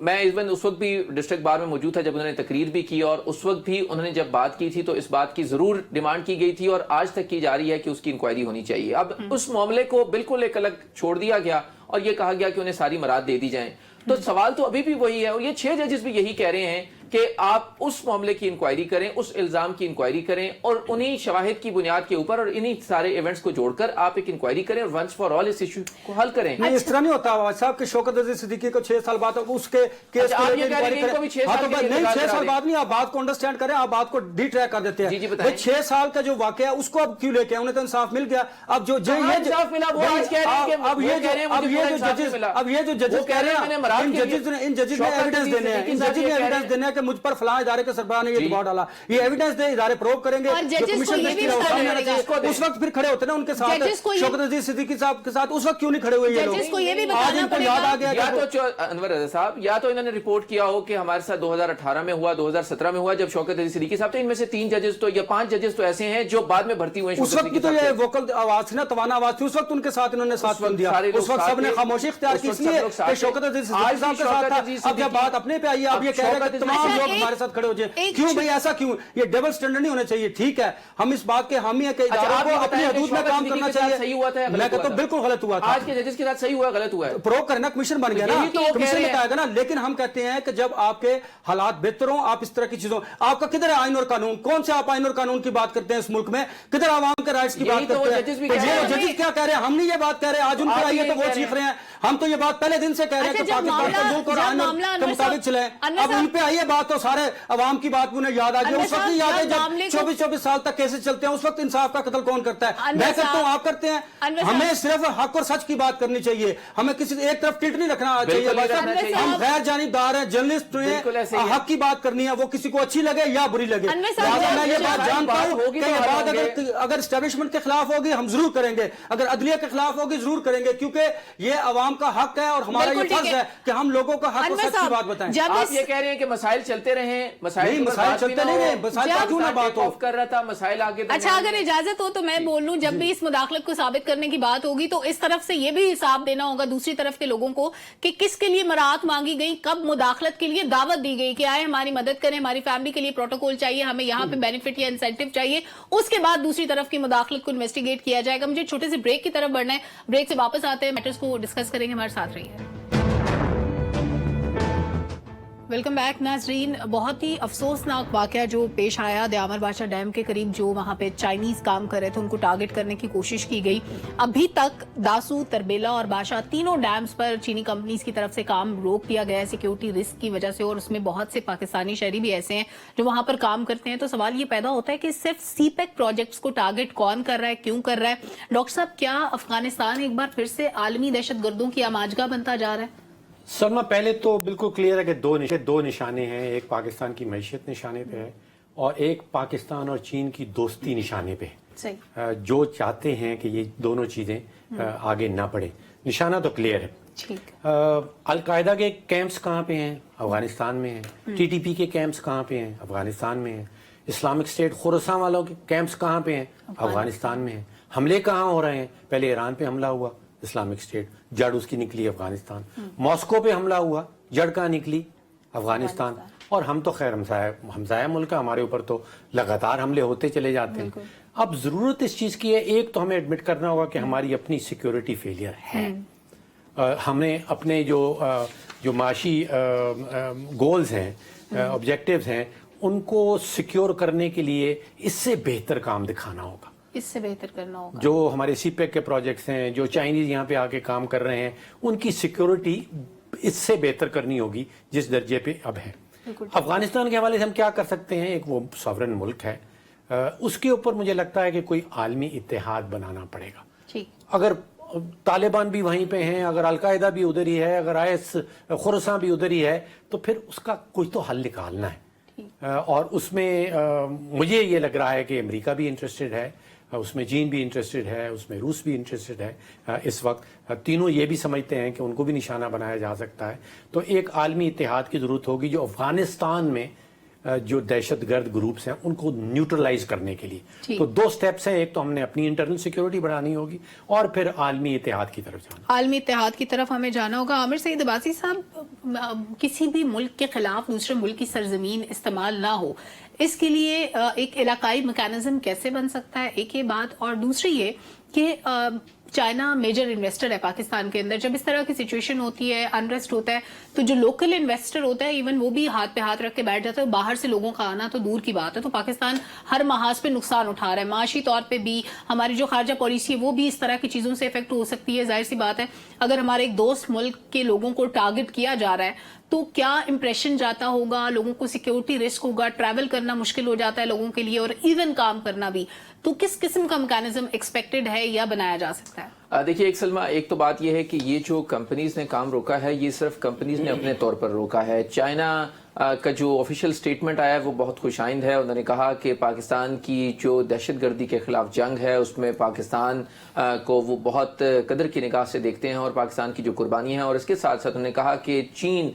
मैं इवन उस वक्त भी डिस्ट्रिक्ट बार में मौजूद था जब उन्होंने तकरीर भी की, और उस वक्त भी उन्होंने जब बात की थी तो इस बात की जरूर डिमांड की गई थी और आज तक की जा रही है कि उसकी इंक्वायरी होनी चाहिए। अब उस मामले को बिल्कुल एक अलग छोड़ दिया गया और ये कहा गया कि उन्हें सारी मराद दे दी जाएं। तो सवाल तो अभी भी वही है और ये 6 जजेस भी यही कह रहे हैं कि आप उस मामले की इंक्वायरी करें, उस इल्जाम की इंक्वायरी करें और उन्हीं शवाहिद की बुनियाद के ऊपर और इन्हीं सारे इवेंट्स को जोड़कर आप एक इंक्वायरी करें और वंस फॉर ऑल इस इशू को हल करें। नहीं, इस तरह नहीं होता आवाज साहब कि शौकत अजीज सिद्दीकी को 6 साल बाद उसके केस आप ये कह रहे हैं कि इनको भी 6 साल के लिए नहीं, 6 साल दें। बाद नहीं, आप बात को अंडरस्टैंड करें, आप बात को डिट्रैक कर देते जी, जी, हैं। बताएं। 6 साल का जो वाकया है उसको अब क्यों लेके आए? उन्हें तो इंसाफ मिल गया। अब जो इंसाफ मिला वो आज कह रहे हैं कि अब ये जो जजेस कह रहे हैं, इन जजेस ने एविडेंस देने हैं, इन जजेस ने एविडेंस देने हैं कि मुझ पर फलां इदारे के सरबराह ने ये दबाव डाला, ये एविडेंस दे, इदारे प्रूव करेंगे, और जजेस को ये भी बताना पड़ेगा। उस वक्त फिर खड़े होते ना उनके साथ, जजेस को ये- शौकत अजीज सिद्दीकी साहब के साथ उस वक्त क्यों नहीं खड़े हुए ये लोग? जजेस को ये भी आज बताना इनको याद आ गया या कि तो अनवर रजा साहब या तो इन्होंने रिपोर्ट किया हो कि हमारे साथ 2018 में हुआ, 2017 में हुआ जब शौकत अजीज सिद्दीकी साहब थे। इनमें से 3 जजेस तो या 5 जजेस तो ऐसे हैं जो बाद में भर्ती हुए हैं। उस वक्त की तो ये वोकल आवाज थी ना, तवाना आवाज थी, उस वक्त उनके साथ इन्होंने साथ बन दिया। उस वक्त सबने खामोशी इख्तियार की इसलिए कि शौकत अजीज सिद्दीकी साहब के साथ था। अब जब बात अपने पे आई है, अब ये कह रहे हैं कि तमाम लोग हमारे साथ खड़े हो जाए। क्यों भाई, ऐसा क्यों? ये डबल स्टैंडर्ड नहीं होना चाहिए। ठीक है, हम इस बात के हामी है कि इदारों को अपनी हदूद में काम करना चाहिए। सही हुआ था, मैं कहता हूं बिल्कुल गलत हुआ था। आज के जजेस के साथ सही हुआ, गलत हुआ है। प्रो करना कमीशन बन गया ना, यही तो कमीशन कह रहे हैं। बताएगा ना। लेकिन हम कहते हैं कि जब आपके हालात बेहतर हो, आप इस तरह की चीजों, आपका किधर है आइन और कानून? कौन से आप आइन और कानून की बात करते हैं इस मुल्क में? किधर आवाम के राइट्स की यही बात तो करते हैं? जजेस भी तो कह ये रहे हैं। जजेस क्या कह रहे हैं? हम नहीं ये बात कह रहे हैं, आज उन पे आप आई है यही तो वो कह सीख रहे रहे हैं। हम तो ये बात पहले दिन से कह रहे हैं कि अच्छा, जब पाकिस्तान का मुल्क और जब आइन मामला के मुताबिक चले। अनवर अब साहब- उन पे आई है बात तो सारे अवाम की बात उन्हें याद आ गई। अनवर उस वक्त साहब, याद है जब मामले जब को- 24 साल तक केसेस चलते हैं, उस वक्त इंसाफ का कत्ल कौन करता है? अनवर मैं करता हूँ, साहब- आप करते हैं। अनवर साहब- हमें सिर्फ हक और सच की बात करनी चाहिए, हमें किसी एक तरफ टिल्ट नहीं रखना चाहिए। बिल्कुल नहीं भाई साहब, रखना चाहिए। हम गैर जानिबदार हैं, जर्नलिस्ट बिल्कुल ऐसे ही हैं, है। हक की बात करनी है, वो किसी को अच्छी लगे या बुरी लगे। अनवर साहब, लिहाजा मैं ये जब बात जानता बात हूँ होगी कि तो ये हल बात होंगे। अगर एस्टेब्लिशमेंट के खिलाफ होगी हम जरूर करेंगे, अगर अदलिया के खिलाफ होगी जरूर करेंगे, क्योंकि ये अवाम का हक है और हमारा ये बिल्कुल फर्ज ठीक है कि हम लोगों का हक और अनवर सच की साहब, बात बताएं। जब आप इस- ये कह रहे हैं कि मसाइल चलते रहे, मसाइल नहीं, मसाइल चलते नहीं रहे, मसाइल का क्यों ना बात हो। कर रहा था, मसाइल आगे अच्छा, अगर इजाजत हो तो मैं बोल लूं, जब भी इस मुदाखलत को साबित करने की बात होगी तो इस तरफ से ये भी हिसाब देना होगा दूसरी तरफ के लोगों को कि किसके लिए मराहत मांगी गई, कब मुदाखलत के लिए दावत दी गई कि आए हमारी मदद करें, हमारी फैमिली के लिए प्रोटोकॉल चाहिए, हमें यहाँ पे बेनिफिट या इंसेंटिव चाहिए। उसके बाद दूसरी तरफ की मुदाखलत को इन्वेस्टिगेट किया जाएगा। मुझे छोटे से ब्रेक की तरफ बढ़ना है, ब्रेक से वापस आते हैं, मैटर्स को डिस्कस करेंगे। हमारे साथ रहिए। वेलकम बैक नाजरीन। बहुत ही अफसोसनाक वाकया जो पेश आया दयामर बादशाह डैम के करीब, जो वहां पे चाइनीज काम कर रहे थे उनको टारगेट करने की कोशिश की गई। अभी तक दासू, तरबेला और बादशाह तीनों डैम्स पर चीनी कंपनीज की तरफ से काम रोक दिया गया है सिक्योरिटी रिस्क की वजह से, और उसमें बहुत से पाकिस्तानी शहरी भी ऐसे हैं जो वहां पर काम करते हैं। तो सवाल ये पैदा होता है कि सिर्फ सीपेक प्रोजेक्ट्स को टारगेट कौन कर रहा है, क्यों कर रहा है? डॉक्टर साहब, क्या अफगानिस्तान एक बार फिर से आलमी दहशतगर्दों की आमाजगा बनता जा रहा है? सलमा, पहले तो बिल्कुल क्लियर है कि दो निशाने हैं। एक पाकिस्तान की मैशियत निशाने पे है और एक पाकिस्तान और चीन की दोस्ती निशाने पे है। सही। जो चाहते हैं कि ये दोनों चीज़ें आगे ना बढ़े। निशाना तो क्लियर है। ठीक। अलकायदा के कैंप्स कहाँ पे हैं? अफगानिस्तान में हैं। टीटीपी के कैंप्स कहाँ पे हैं? अफगानिस्तान में हैं। इस्लामिक स्टेट खुरासान वालों के कैंप्स कहाँ पे हैं? अफगानिस्तान में हैं। حملے کہاں ہو رہے ہیں؟ پہلے ایران پہ حملہ ہوا اسلامک اسٹیٹ، جڑ اس کی نکلی افغانستان. ماسکو پہ حملہ ہوا، جڑ کہاں نکلی؟ افغانستان. اور ہم تو خیر ہمسایہ ملک ہے، ہمارے اوپر تو لگاتار حملے ہوتے چلے جاتے ہیں. اب ضرورت اس چیز کی ہے، ایک تو ہمیں ایڈمٹ کرنا ہوگا کہ ہماری اپنی سیکیورٹی فیلئر ہے. ہمیں اپنے جو معاشی گولز ہیں، آبجیکٹیوز ہیں، ان کو سیکیور کرنے کے لیے اس سے بہتر کام دکھانا ہوگا، اس سے بہتر کرنا ہوگا. جو ہمارے سی پیک کے پروجیکٹس ہیں، جو چائنیز یہاں پہ آ کے کام کر رہے ہیں، ان کی سیکیورٹی اس سے بہتر کرنی ہوگی جس درجے پہ اب ہے. افغانستان کے حوالے سے ہم کیا کر سکتے ہیں؟ ایک وہ ساورن ملک ہے، اس کے اوپر مجھے لگتا ہے کہ کوئی عالمی اتحاد بنانا پڑے گا. اگر طالبان بھی وہیں پہ ہیں، اگر القاعدہ بھی ادھر ہی ہے، اگر IS خراساں بھی ادھر ہی ہے، تو پھر اس کا کوئی تو حل نکالنا ہے. اور اس میں مجھے یہ لگ رہا ہے کہ امریکہ بھی انٹرسٹڈ ہے، اس میں چین بھی انٹرسٹڈ ہے، اس میں روس بھی انٹرسٹڈ ہے. اس وقت تینوں یہ بھی سمجھتے ہیں کہ ان کو بھی نشانہ بنایا جا سکتا ہے. تو ایک عالمی اتحاد کی ضرورت ہوگی جو افغانستان میں جو دہشت گرد گروپس ہیں ان کو نیوٹرلائز کرنے کے لیے. تو دو سٹیپس ہیں، ایک تو ہم نے اپنی انٹرنل سیکیورٹی بڑھانی ہوگی اور پھر عالمی اتحاد کی طرف جانا. عالمی اتحاد کی طرف ہمیں جانا ہوگا. عامر سعید عباسی صاحب، کسی بھی ملک کے خلاف دوسرے ملک کی سرزمین استعمال نہ ہو، اس کے لیے ایک علاقائی میکانزم کیسے بن سکتا ہے؟ ایک یہ بات، اور دوسری یہ کہ چائنا میجر انویسٹر ہے پاکستان کے اندر. جب اس طرح کی سچویشن ہوتی ہے، انریسٹ ہوتا ہے، تو جو لوکل انویسٹر ہوتا ہے ایون وہ بھی ہاتھ پہ ہاتھ رکھ کے بیٹھ جاتا ہے. باہر سے لوگوں کا آنا تو دور کی بات ہے. تو پاکستان ہر محاذ پہ نقصان اٹھا رہا ہے، معاشی طور پہ بھی. ہماری جو خارجہ پالیسی ہے وہ بھی اس طرح کی چیزوں سے افیکٹ ہو سکتی ہے. ظاہر سی بات ہے اگر ہمارے ایک دوست ملک کے لوگوں کو ٹارگٹ کیا جا رہا ہے تو کیا امپریشن جاتا ہوگا، لوگوں کو سیکیورٹی رسک ہوگا، ٹریول کرنا مشکل ہو جاتا ہے لوگوں کے لیے، اور ایون کام کرنا بھی. تو کس قسم کا میکانزم ایکسپیکٹڈ ہے یا بنایا جا سکتا ہے؟ دیکھیے ایک سلمہ، ایک تو بات یہ ہے کہ یہ جو کمپنیز نے کام روکا ہے یہ صرف کمپنیز نے اپنے طور پر روکا ہے. چائنا کا جو آفیشیل سٹیٹمنٹ آیا ہے وہ بہت خوش آئند ہے. انہوں نے کہا کہ پاکستان کی جو دہشت گردی کے خلاف جنگ ہے اس میں پاکستان کو وہ بہت قدر کی نگاہ سے دیکھتے ہیں اور پاکستان کی جو قربانی ہیں. اور اس کے ساتھ ساتھ انہوں نے کہا کہ چین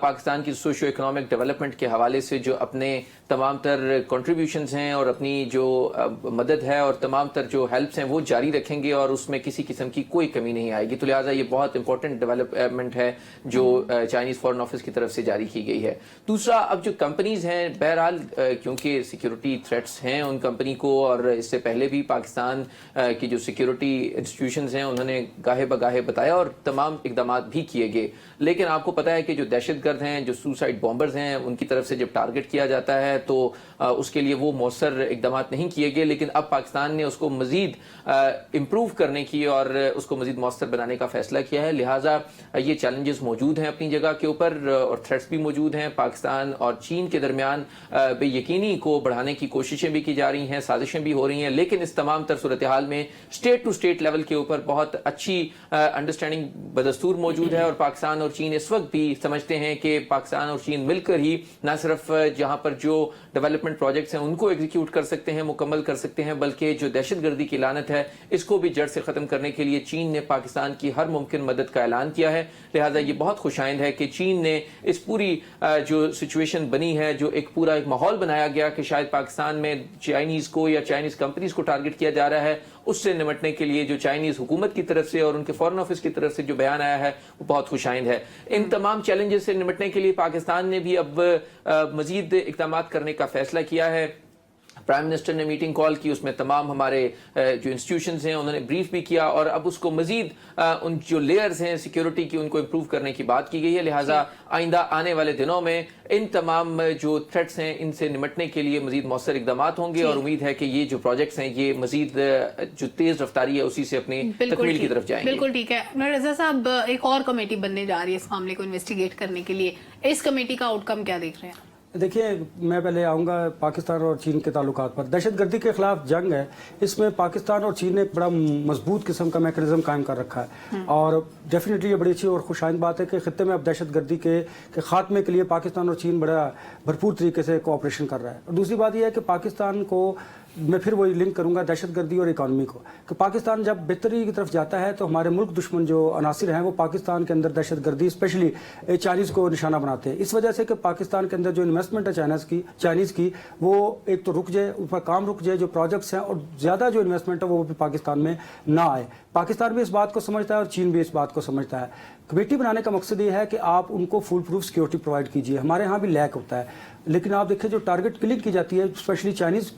پاکستان کی سوشو اکنامک ڈیولپمنٹ کے حوالے سے جو اپنے تمام تر کنٹریبیوشنز ہیں اور اپنی جو مدد ہے اور تمام تر جو ہیلپس ہیں وہ جاری رکھیں گے اور اس میں کسی قسم کی کوئی کمی نہیں آئے گی. تو لہٰذا یہ بہت امپورٹنٹ ڈیولپمنٹ ہے جو چائنیز فارن آفس کی طرف سے جاری کی گئی ہے. دوسرا، اب جو کمپنیز ہیں بہرحال کیونکہ سیکیورٹی تھریٹس ہیں ان کمپنی کو، اور اس سے پہلے بھی پاکستان کی جو سیکیورٹی انسٹیٹیوشنز ہیں انہوں نے گاہے بگاہے بتایا اور تمام اقدامات بھی کیے گئے. لیکن آپ کو پتہ ہے کہ جو دہشت گرد ہیں، جو سوسائڈ بامبرز ہیں، ان کی طرف سے جب ٹارگٹ کیا جاتا ہے تو اس کے لیے وہ مؤثر اقدامات نہیں کیے گئے. لیکن اب پاکستان نے اس کو مزید امپروو کرنے کی اور اس کو مزید مؤثر بنانے کا فیصلہ کیا ہے. لہٰذا یہ چیلنجز موجود ہیں اپنی جگہ کے اوپر اور تھریٹس بھی موجود ہیں. پاکستان اور چین کے درمیان بے یقینی کو بڑھانے کی کوششیں بھی کی جا رہی ہیں، سازشیں بھی ہو رہی ہیں. لیکن اس تمام تر صورتحال میں اسٹیٹ ٹو اسٹیٹ لیول کے اوپر بہت اچھی انڈرسٹینڈنگ بدستور موجود ہے. اور پاکستان اور چین اس وقت بھی سمجھتے ہیں کہ پاکستان اور چین مل کر ہی نہ صرف جہاں پر جو ڈیولپمنٹ پروجیکٹس ہیں ان کو ایگزیکیوٹ کر سکتے ہیں، مکمل کر سکتے ہیں، بلکہ جو دہشت گردی کی لعنت ہے اس کو بھی جڑ سے ختم کرنے کے لیے چین نے پاکستان کی ہر ممکن مدد کا اعلان کیا ہے. لہٰذا یہ بہت خوش آئند ہے کہ چین نے اس پوری جو سچویشن بنی ہے، جو ایک پورا ایک ماحول بنایا گیا کہ شاید پاکستان میں چائنیز کو یا چائنیز کمپنیز کو ٹارگٹ کیا جا رہا ہے، اس سے نمٹنے کے لیے جو چائنیز حکومت کی طرف سے اور ان کے فارن آفس کی طرف سے جو بیان آیا ہے وہ بہت خوش آئند ہے. ان تمام چیلنجز سے نمٹنے کے لیے پاکستان نے بھی اب مزید اقدامات کرنے کا فیصلہ کیا ہے. پرائم منسٹر نے میٹنگ کال کی، اس میں تمام ہمارے جو انسٹیٹیوشنز ہیں انہوں نے بریف بھی کیا اور اب اس کو مزید ان جو لیئرز ہیں سیکیورٹی کی ان کو امپروو کرنے کی بات کی گئی ہے. لہٰذا آئندہ آنے والے دنوں میں ان تمام جو تھریٹس ہیں ان سے نمٹنے کے لیے مزید مؤثر اقدامات ہوں گے اور امید ہے کہ یہ جو پروجیکٹس ہیں یہ مزید جو تیز رفتاری ہے اسی سے اپنی تکمیل کی طرف جائیں گے. بالکل ٹھیک ہے. رضا صاحب، ایک اور کمیٹی بننے جا رہی ہے اس معاملے کو انویسٹیگیٹ کرنے کے لیے، اس کمیٹی کا آؤٹ کم کیا دیکھ رہے ہیں؟ دیکھیے، میں پہلے آؤں گا پاکستان اور چین کے تعلقات پر. دہشت گردی کے خلاف جنگ ہے، اس میں پاکستان اور چین نے ایک بڑا مضبوط قسم کا میکنزم قائم کر رکھا ہے اور ڈیفینیٹلی یہ بڑی اچھی اور خوش آئند بات ہے کہ خطے میں اب دہشت گردی کے خاتمے کے لیے پاکستان اور چین بڑا بھرپور طریقے سے کوآپریشن کر رہا ہے. اور دوسری بات یہ ہے کہ پاکستان کو मैं फिर वही लिंक करूंगा दहशतगर्दी और इकॉनमी को कि पाकिस्तान जब बेहतरी की तरफ जाता है तो हमारे मुल्क दुश्मन जो अनासिर हैं वो पाकिस्तान के अंदर दहशतगर्दी स्पेशली चाइनीज़ को निशाना बनाते हैं। इस वजह से कि पाकिस्तान के अंदर जो इन्वेस्टमेंट है चाइनीज़ की वो एक तो रुक जाए, ऊपर काम रुक जाए, जो प्रोजेक्ट्स हैं और ज़्यादा जो इन्वेस्टमेंट है वो भी पाकिस्तान में ना आए। पाकिस्तान भी इस बात को समझता है और चीन भी इस बात को समझता है। कमेटी बनाने का मकसद ये है कि आप उनको फुल प्रूफ सिक्योरिटी प्रोवाइड कीजिए। हमारे यहाँ भी लैक होता है, लेकिन आप देखिए जो टारगेट किलिंग की जाती है स्पेशली चाइनीज़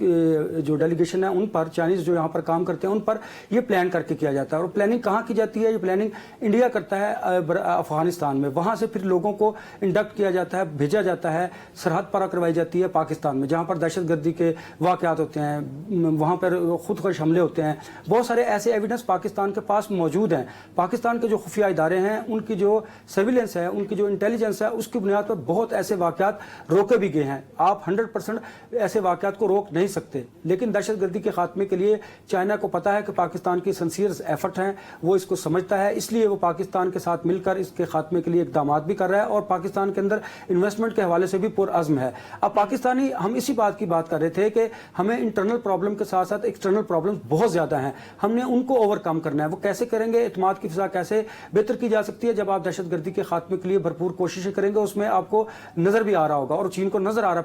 जो डेलीगेशन है उन पर, चाइनीज़ जो यहाँ पर काम करते हैं उन पर ये प्लान करके किया जाता है। और प्लानिंग कहाँ की जाती है? ये प्लानिंग इंडिया करता है अफगानिस्तान में, वहाँ से फिर लोगों को इंडक्ट किया जाता है, भेजा जाता है, सरहद पारा करवाई जाती है पाकिस्तान में जहाँ पर दहशतगर्दी के वाक़यात होते हैं, वहाँ पर खुदकश हमले होते हैं। बहुत सारे ऐसे एविडेंस पाकिस्तान के पास मौजूद हैं। पाकिस्तान के जो खुफिया इदारे हैं उनकी जो सर्विलेंस है, उनकी जो इंटेलिजेंस है, उसकी बुनियाद पर बहुत ऐसे वाक़यात रोके भी गए हैं। आप 100% ऐसे वाक़यात को रोक नहीं सकते, लेकिन दहशतगर्दी के खात्मे के लिए चाइना को पता है कि पाकिस्तान की सिंसियर एफर्ट हैं, वो इसको समझता है, इसलिए वो पाकिस्तान के साथ मिलकर इसके खात्मे के लिए इकदाम भी कर रहा है और पाकिस्तान के अंदर इन्वेस्टमेंट के हवाले से भी पुरअज़्म है। अब पाकिस्तानी, हम इसी बात की बात कर रहे थे कि हमें इंटरनल प्रॉब्लम के साथ साथ एक्सटर्नल प्रॉब्लम बहुत ज़्यादा हैं, हमने उनको ओवरकम करना है। वो कैसे करेंगे? एतमाद की फिजा कैसे बेहतर की जा सकती है? जब आप दहशतगर्दी के खात्मे के लिए भरपूर कोशिशें करेंगे, उसमें आपको नज़र भी आ रहा होगा और चीन को नज़र आ रहा है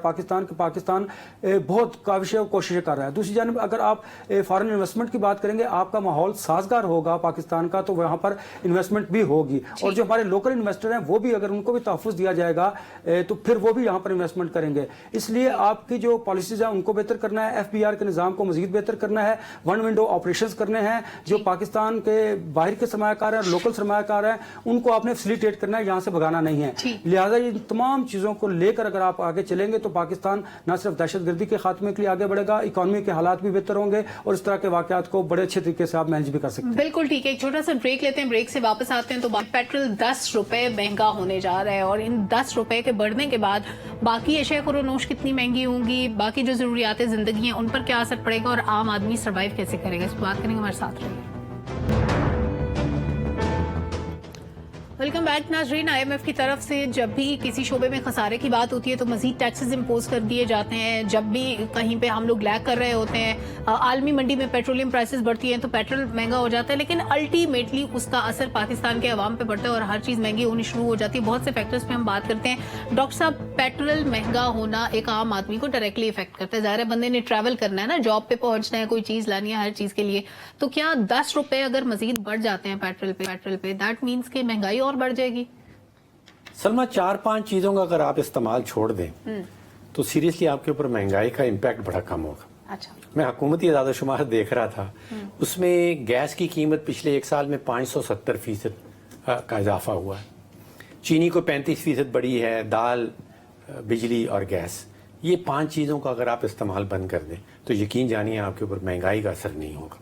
पाकिस्तान बहुत काविशें और कोशिशें कर रहा है। दूसरी जानब अगर आप फॉरेन इन्वेस्टमेंट की बात करेंगे, आपका माहौल साजगार होगा पाकिस्तान का, तो वहाँ पर इन्वेस्टमेंट भी होगी और जो हमारे लोकल इन्वेस्टर हैं वो भी, अगर उनको भी तहफ़्फ़ुज़ दिया जाएगा तो फिर वो भी यहाँ पर इन्वेस्टमेंट करेंगे। इसलिए आपकी जो पॉलिसीज़ हैं उनको बेहतर करना है, FBR के निज़ाम को मज़ीद बेहतर करना है, वन विंडो ऑपरेशंस करने हैं। जो पाकिस्तान के बाहर के सरमायाकार हैं, लोकल सरमायाकार हैं, उनको आपने फैसिलिटेट करना है, यहाँ से भगाना नहीं है। लिहाजा इन तमाम चीज़ों को लेकर अगर आप आगे चलेंगे तो पाकिस्तान न सिर्फ दहशतगर्दी के खात्मे के लिए आगे बढ़ेगा, इकॉनमी के हालात भी बेहतर होंगे और इस तरह के वाकयात को बड़े अच्छे तरीके से आप मैनेज भी कर सकते हैं। बिल्कुल ठीक है, एक छोटा सा ब्रेक लेते हैं, ब्रेक से वापस आते हैं। तो पेट्रोल 10 रुपए महंगा होने जा रहा है और इन 10 रुपए के बढ़ने के बाद बाकी अशिया ख़ुरोनोश कितनी महंगी होंगी, बाकी जो ज़रूरियात ज़िंदगी हैं उन पर क्या असर पड़ेगा और आम आदमी सर्वाइव कैसे करेगा, इस पर बात करेंगे। हमारे साथ रहिए। वेलकम बैक नाज़रीन। IMF की तरफ से जब भी किसी शोबे में खसारे की बात होती है तो मजीद टैक्सेस इम्पोज कर दिए जाते हैं। जब भी कहीं पे हम लोग लैग कर रहे होते हैं, आलमी मंडी में पेट्रोलियम प्राइसेस बढ़ती हैं तो पेट्रोल महंगा हो जाता है, लेकिन अल्टीमेटली उसका असर पाकिस्तान के अवाम पे पड़ता है और हर चीज़ महंगी होनी शुरू हो जाती है। बहुत से फैक्टर्स पे हम बात करते हैं। डॉक्टर साहब, पेट्रोल महंगा होना एक आम आदमी को डायरेक्टली इफेक्ट करता है। ज़ाहिर है बंदे ने ट्रैवल करना है ना, जॉब पे पहुंचना है, कोई चीज़ लानी है, हर चीज़ के लिए। तो क्या 10 रुपए अगर मजीद बढ़ जाते हैं पेट्रोल पे, दैट मीन्स कि महंगाई और बढ़ जाएगी? सलमा, 4-5 चीज़ों का अगर आप इस्तेमाल छोड़ दें तो सीरियसली आपके ऊपर महंगाई का इम्पैक्ट बड़ा कम होगा। अच्छा, मैं हुकूमती आदादोशुमार देख रहा था, उसमें गैस की कीमत पिछले 1 साल में 570% का इजाफा हुआ है, चीनी को 35% बढ़ी है, दाल, बिजली और गैस। ये 5 चीज़ों का अगर आप इस्तेमाल बंद कर दें तो यकीन जानिए आपके ऊपर महंगाई का असर नहीं होगा।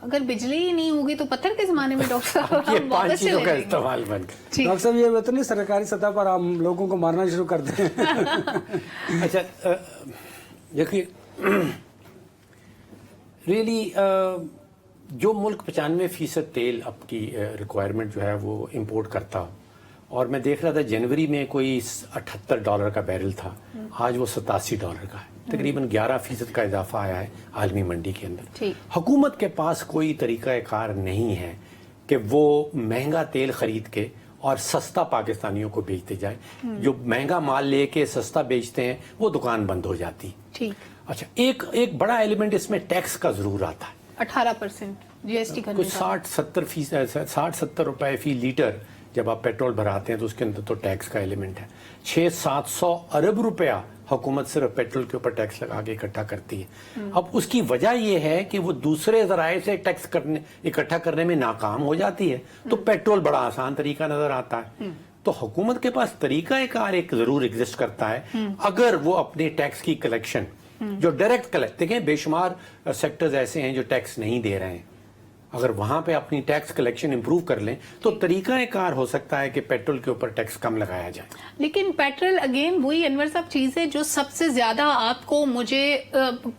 अगर बिजली ही नहीं होगी तो पत्थर के जमाने में डॉक्टर साहब ये हम 5 वापस चीज़ों का चले इस्तेमाल बंद कर। डॉक्टर साहब, ये तो नहीं सरकारी सतह पर हम लोगों को मारना शुरू कर दें। अच्छा, देखिए, रियली जो मुल्क 95% तेल आपकी रिक्वायरमेंट जो है वो इंपोर्ट करता हो, और मैं देख रहा था जनवरी में कोई $78 का बैरल था, आज वो $87 का है, तकरीबन 11% का इजाफा आया है आलमी मंडी के अंदर। हुकूमत के पास कोई तरीक़ाकार नहीं है कि वो महंगा तेल खरीद के और सस्ता पाकिस्तानियों को बेचते जाए। जो महंगा माल लेके सस्ता बेचते हैं वो दुकान बंद हो जाती। ठीक। अच्छा, एक बड़ा एलिमेंट इसमें टैक्स का जरूर आता है। 18% GST का कुछ 60-70 रुपए फी लीटर जब आप पेट्रोल भराते हैं तो उसके अंदर तो टैक्स का एलिमेंट है। 600-700 अरब रुपया हुकूमत सिर्फ पेट्रोल के ऊपर टैक्स लगा के इकट्ठा करती है। अब उसकी वजह यह है कि वो दूसरे जराए से टैक्स इकट्ठा करने में नाकाम हो जाती है, तो पेट्रोल बड़ा आसान तरीका नजर आता है। तो हुकूमत के पास तरीका एक जरूर एग्जिस्ट करता है, अगर वो अपने टैक्स की कलेक्शन जो डायरेक्ट कलेक्ट, देखें बेशुमार सेक्टर्स ऐसे हैं जो टैक्स नहीं दे रहे हैं, اگر وہاں پہ اپنی ٹیکس کلیکشن امپروو کر لیں تو طریقہ کار ہو سکتا ہے کہ پیٹرول کے اوپر ٹیکس کم لگایا جائے. لیکن پیٹرول اگین وہی انور صاحب چیز ہے جو سب سے زیادہ آپ کو مجھے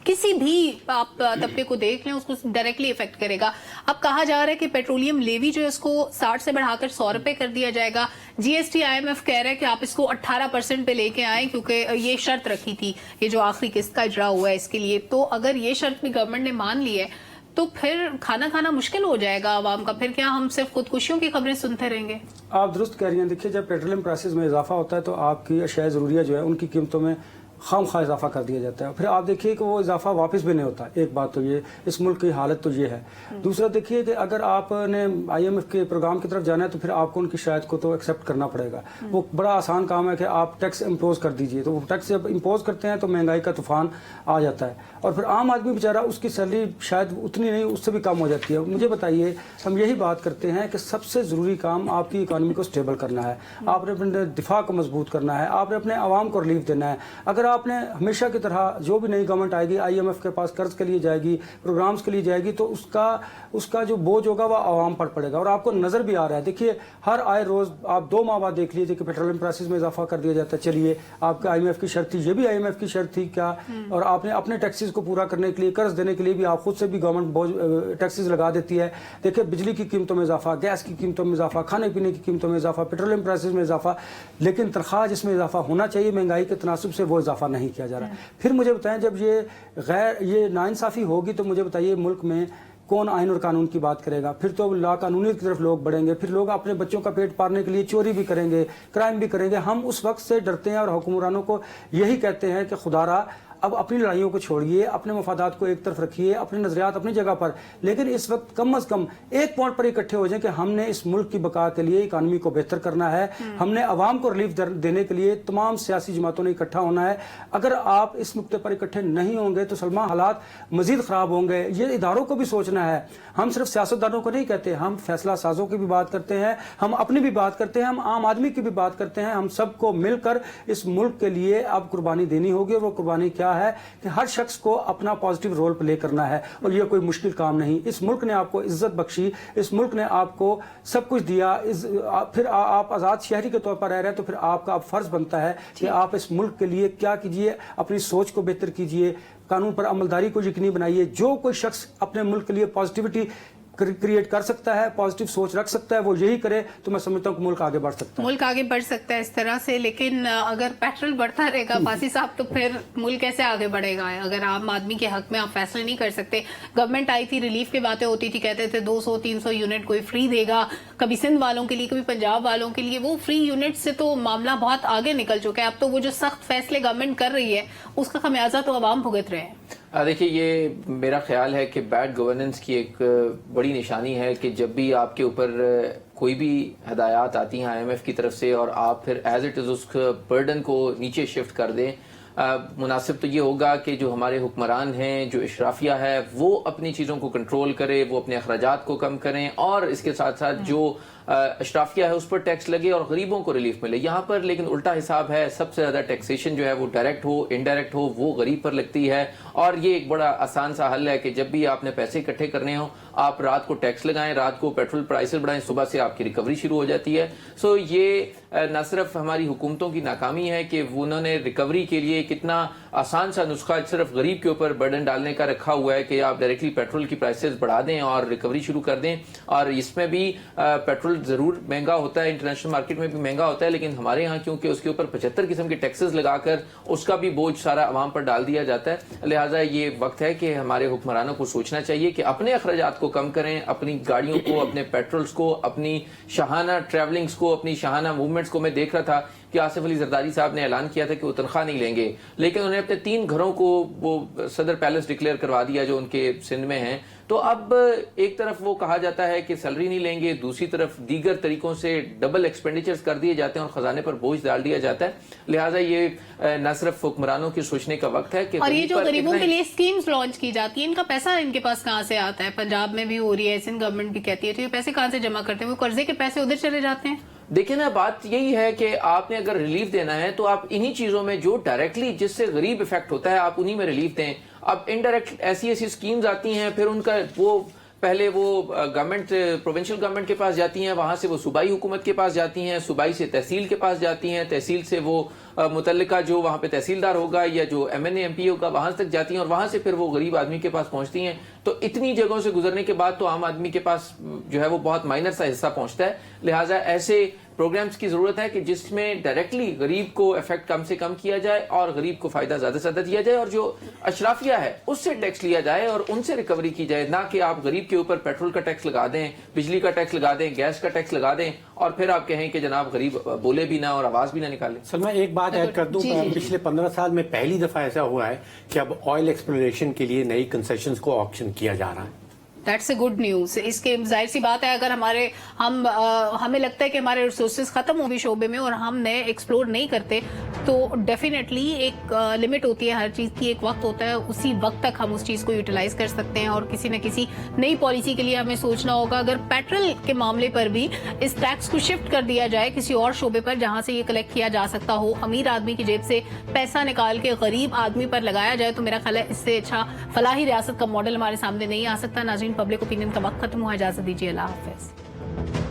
کسی بھی آپ طبقے کو دیکھ لیں اس کو ڈائریکٹلی افیکٹ کرے گا. اب کہا جا رہا ہے کہ پیٹرولیم لیوی جو ہے اس کو 60 سے بڑھا کر 100 روپے کر دیا جائے گا. G S T I M F کہہ رہا ہے کہ آپ اس کو 18% پہ لے کے آئیں کیونکہ یہ شرط رکھی تھی یہ جو آخری قسط کا اجرا ہوا ہے اس کے لیے. تو اگر یہ شرط بھی گورنمنٹ نے مان لی ہے تو پھر کھانا کھانا مشکل ہو جائے گا عوام کا. پھر کیا ہم صرف خودکشیوں کی خبریں سنتے رہیں گے؟ آپ درست کہہ رہی ہیں. دیکھیے جب پیٹرولیم پرائسز میں اضافہ ہوتا ہے تو آپ کی اشیاء ضروریہ جو ہے ان کی قیمتوں میں خام خواہ اضافہ کر دیا جاتا ہے. پھر آپ دیکھیے کہ وہ اضافہ واپس بھی نہیں ہوتا. ایک بات تو یہ اس ملک کی حالت تو یہ ہے. دوسرا دیکھیے کہ اگر آپ نے آئی ایم ایف کے پروگرام کی طرف جانا ہے تو پھر آپ کو ان کی شرائط کو تو ایکسیپٹ کرنا پڑے گا. وہ بڑا آسان کام ہے کہ آپ ٹیکس امپوز کر دیجئے. تو وہ ٹیکس جب امپوز کرتے ہیں تو مہنگائی کا طوفان آ جاتا ہے اور پھر عام آدمی بیچارہ اس کی سیلری شاید اتنی نہیں اس سے بھی کم ہو جاتی ہے. مجھے بتائیے ہم یہی بات کرتے ہیں کہ سب سے ضروری کام آپ کی اکانومی کو اسٹیبل کرنا ہے. آپ نے اپنے دفاع کو مضبوط کرنا ہے. آپ نے اپنے عوام کو ریلیف دینا ہے. اگر آپ نے ہمیشہ کی طرح جو بھی نئی گورنمنٹ آئے گی آئی ایم ایف کے پاس قرض کے لیے جائے گی پروگرامز کے لیے جائے گی تو اس کا جو بوجھ ہوگا وہ عوام پر پڑے گا. اور آپ کو نظر بھی آ رہا ہے. دیکھیے ہر آئے روز آپ 2 ماہ بعد دیکھ لیجیے کہ پیٹرولیم پرائسز میں اضافہ کر دیا جاتا ہے. چلیے آپ کا آئی ایم ایف کی شرط تھی, یہ بھی آئی ایم ایف کی شرط تھی کیا؟ اور آپ نے اپنے ٹیکسز کو پورا کرنے کے لیے قرض دینے کے لیے بھی آپ خود سے بھی گورنمنٹ ٹیکسز لگا دیتی ہے. دیکھیے بجلی کی قیمتوں میں اضافہ, گیس کی قیمتوں میں اضافہ, کھانے پینے کی قیمتوں میں اضافہ, پیٹرولیم پرائسز میں اضافہ, لیکن تنخواہ جس میں اضافہ ہونا چاہیے مہنگائی کے تناسب سے وہ اضافہ نہیں کیا جا رہا. پھر مجھے بتائیں جب یہ ناانصافی ہوگی تو مجھے بتائیے ملک میں کون آئین اور قانون کی بات کرے گا؟ پھر تو لا قانونیت کی طرف لوگ بڑھیں گے. پھر لوگ اپنے بچوں کا پیٹ پالنے کے لیے چوری بھی کریں گے, کرائم بھی کریں گے. ہم اس وقت سے ڈرتے ہیں اور حکمرانوں کو یہی کہتے ہیں کہ خدا را اب اپنی لڑائیوں کو چھوڑیے, اپنے مفادات کو ایک طرف رکھیے, اپنے نظریات اپنی جگہ پر, لیکن اس وقت کم از کم ایک پوائنٹ پر اکٹھے ہو جائیں کہ ہم نے اس ملک کی بقا کے لیے اکانومی کو بہتر کرنا ہے. ہم نے عوام کو ریلیف دینے کے لیے تمام سیاسی جماعتوں نے اکٹھا ہونا ہے. اگر آپ اس نقطے پر اکٹھے نہیں ہوں گے تو سلما حالات مزید خراب ہوں گے. یہ اداروں کو بھی سوچنا ہے. ہم صرف سیاستدانوں کو نہیں کہتے, ہم فیصلہ سازوں کی بھی بات کرتے ہیں, ہم اپنی بھی بات کرتے ہیں, ہم عام آدمی کی بھی بات کرتے ہیں. ہم سب کو مل کر اس ملک کے لیے اب قربانی دینی ہوگی. وہ قربانی کیا ہے کہ ہر شخص کو اپنا پازیٹیو رول پلے کرنا ہے اور یہ کوئی مشکل کام نہیں. اس ملک نے آپ کو عزت بخشی, اس ملک نے آپ کو سب کچھ دیا, پھر آپ آزاد شہری کے طور پر رہ رہے ہیں تو پھر آپ کا اب فرض بنتا ہے کہ آپ اس ملک کے لیے کیا کیجئے, اپنی سوچ کو بہتر کیجئے, قانون پر عملداری کو یقینی بنائیے. جو کوئی شخص اپنے ملک کے لیے پازیٹیوٹی کریٹ کر سکتا ہے, پازیٹیو سوچ رکھ سکتا ہے, وہ یہی کرے تو میں سمجھتا ہوں کہ ملک آگے بڑھ سکتا ہے. ملک آگے بڑھ سکتا ہے اس طرح سے. لیکن اگر پیٹرول بڑھتا رہے گا پاسی صاحب تو پھر ملک کیسے آگے بڑھے گا؟ اگر عام آدمی کے حق میں آپ فیصلے نہیں کر سکتے. گورنمنٹ آئی تھی, ریلیف کی باتیں ہوتی تھی, کہتے تھے 200-300 یونٹ کوئی فری دے گا, کبھی سندھ والوں کے لیے کبھی پنجاب والوں کے لیے. وہ فری یونٹ سے تو معاملہ بہت آگے نکل چکا ہے. اب تو وہ جو سخت فیصلے گورنمنٹ کر رہی ہے اس کا خمیازہ تو عوام بھگت رہے ہیں. دیکھیے یہ میرا خیال ہے کہ بیڈ گورننس کی ایک بڑی نشانی ہے کہ جب بھی آپ کے اوپر کوئی بھی ہدایات آتی ہیں آئی ایم ایف کی طرف سے اور آپ پھر ایز اٹ از اس برڈن کو نیچے شفٹ کر دیں, مناسب تو یہ ہوگا کہ جو ہمارے حکمران ہیں, جو اشرافیہ ہے, وہ اپنی چیزوں کو کنٹرول کرے, وہ اپنے اخراجات کو کم کریں اور اس کے ساتھ ساتھ جو اشرافیہ ہے اس پر ٹیکس لگے اور غریبوں کو ریلیف ملے. یہاں پر لیکن الٹا حساب ہے, سب سے زیادہ ٹیکسیشن جو ہے وہ ڈائریکٹ ہو انڈائریکٹ ہو وہ غریب پر لگتی ہے. اور یہ ایک بڑا آسان سا حل ہے کہ جب بھی آپ نے پیسے اکٹھے کرنے ہوں آپ رات کو ٹیکس لگائیں, رات کو پیٹرول پرائسز بڑھائیں, صبح سے آپ کی ریکوری شروع ہو جاتی ہے. سو یہ نہ صرف ہماری حکومتوں کی ناکامی ہے کہ انہوں نے ریکوری کے لیے کتنا آسان سا نسخہ صرف غریب کے اوپر برڈن ڈالنے کا رکھا ہوا ہے کہ آپ ڈائریکٹلی پیٹرول کی پرائسز بڑھا دیں اور ریکوری شروع کر دیں. اور اس میں بھی پیٹرول ضرور مہنگا ہوتا ہے, انٹرنیشنل مارکیٹ میں بھی مہنگا ہوتا ہے, لیکن ہمارے ہاں کیونکہ اس کے اوپر 75 قسم کے ٹیکسز لگا کر اس کا بھی بوجھ سارا عوام پر ڈال دیا جاتا ہے. لہٰذا یہ وقت ہے کہ ہمارے حکمرانوں کو سوچنا چاہیے کہ اپنے اخراجات کو کم کریں, اپنی گاڑیوں کو, اپنے پیٹرولز کو, اپنی شاہانہ ٹریولنگز کو, اپنی شاہانہ موومنٹس کو. میں دیکھ رہا تھا کہ آصف علی زرداری صاحب نے اعلان کیا تھا کہ وہ تنخواہ نہیں لیں گے, لیکن انہوں نے اپنے 3 گھروں کو وہ صدر پیلس ڈکلیئر کروا دیا جو ان کے سندھ میں ہیں. تو اب ایک طرف وہ کہا جاتا ہے کہ سیلری نہیں لیں گے, دوسری طرف دیگر طریقوں سے ڈبل ایکسپینڈیچرز کر دیے جاتے ہیں اور خزانے پر بوجھ ڈال دیا جاتا ہے. لہٰذا یہ نہ صرف حکمرانوں کی سوچنے کا وقت ہے کہ اور یہ جو غریبوں کے لیے اسکیمز لانچ کی جاتی ہیں ان کا پیسہ ان کے پاس کہاں سے آتا ہے؟ پنجاب میں بھی ہو رہی ہے, سندھ گورنمنٹ بھی کہتی ہے, تو یہ پیسے کہاں سے جمع کرتے ہیں؟ وہ قرضے کے پیسے ادھر چلے جاتے ہیں. دیکھیں نا, بات یہی ہے کہ آپ نے اگر ریلیف دینا ہے تو آپ انہی چیزوں میں جو ڈائریکٹلی جس سے غریب افیکٹ ہوتا ہے آپ انہی میں ریلیف دیں. اب انڈائریکٹ ایسی اسکیمز آتی ہیں, پھر ان کا وہ پہلے وہ گورنمنٹ پروونشل گورنمنٹ کے پاس جاتی ہیں, وہاں سے وہ صوبائی حکومت کے پاس جاتی ہیں, صوبائی سے تحصیل کے پاس جاتی ہیں, تحصیل سے وہ متعلقہ جو وہاں پہ تحصیلدار ہوگا یا جو M N A M P ہوگا وہاں تک جاتی ہیں, اور وہاں سے پھر وہ غریب آدمی کے پاس پہنچتی ہیں. تو اتنی جگہوں سے گزرنے کے بعد تو عام آدمی کے پاس جو ہے وہ بہت مائنر سا حصہ پہنچتا ہے. لہٰذا ایسے پروگرامز کی ضرورت ہے کہ جس میں ڈائریکٹلی غریب کو افیکٹ کم سے کم کیا جائے اور غریب کو فائدہ زیادہ سے زیادہ دیا جائے, اور جو اشرافیہ ہے اس سے ٹیکس لیا جائے اور ان سے ریکوری کی جائے, نہ کہ آپ غریب کے اوپر پیٹرول کا ٹیکس لگا دیں, بجلی کا ٹیکس لگا دیں, گیس کا ٹیکس لگا دیں, اور پھر آپ کہیں کہ جناب غریب بولے بھی نہ اور آواز بھی نہ نکالے. سلما ایک بات ایڈ کر دوں, پچھلے 15 سال میں پہلی دفعہ ایسا ہوا ہے کہ اب آئل ایکسپلوریشن کے لیے نئی کنسیشنز کو آکشن کیا جا رہا ہے. That's a good news. اس کے ظاہر سی بات ہے اگر ہمیں لگتا ہے کہ ہمارے ریسورسز ختم ہو بھی شعبے میں اور ہم نئے ایکسپلور نہیں کرتے, تو ڈیفینیٹلی ایک لمٹ ہوتی ہے ہر چیز کی, ایک وقت ہوتا ہے, اسی وقت تک ہم اس چیز کو یوٹیلائز کر سکتے ہیں اور کسی نہ کسی نئی پالیسی کے لیے ہمیں سوچنا ہوگا. اگر پیٹرول کے معاملے پر بھی اس ٹیکس کو شفٹ کر دیا جائے کسی اور شعبے پر جہاں سے یہ کلیکٹ کیا جا سکتا ہو, امیر آدمی کی جیب سے پیسہ نکال کے غریب آدمی پر لگایا جائے, تو میرا خیال ہے اس سے اچھا فلاحی ریاست کا ماڈل ہمارے سامنے نہیں آ سکتا. ناظرین, پبلک اوپینین کا وقت ختم ہوا, اجازت دیجیے, اللہ حافظ.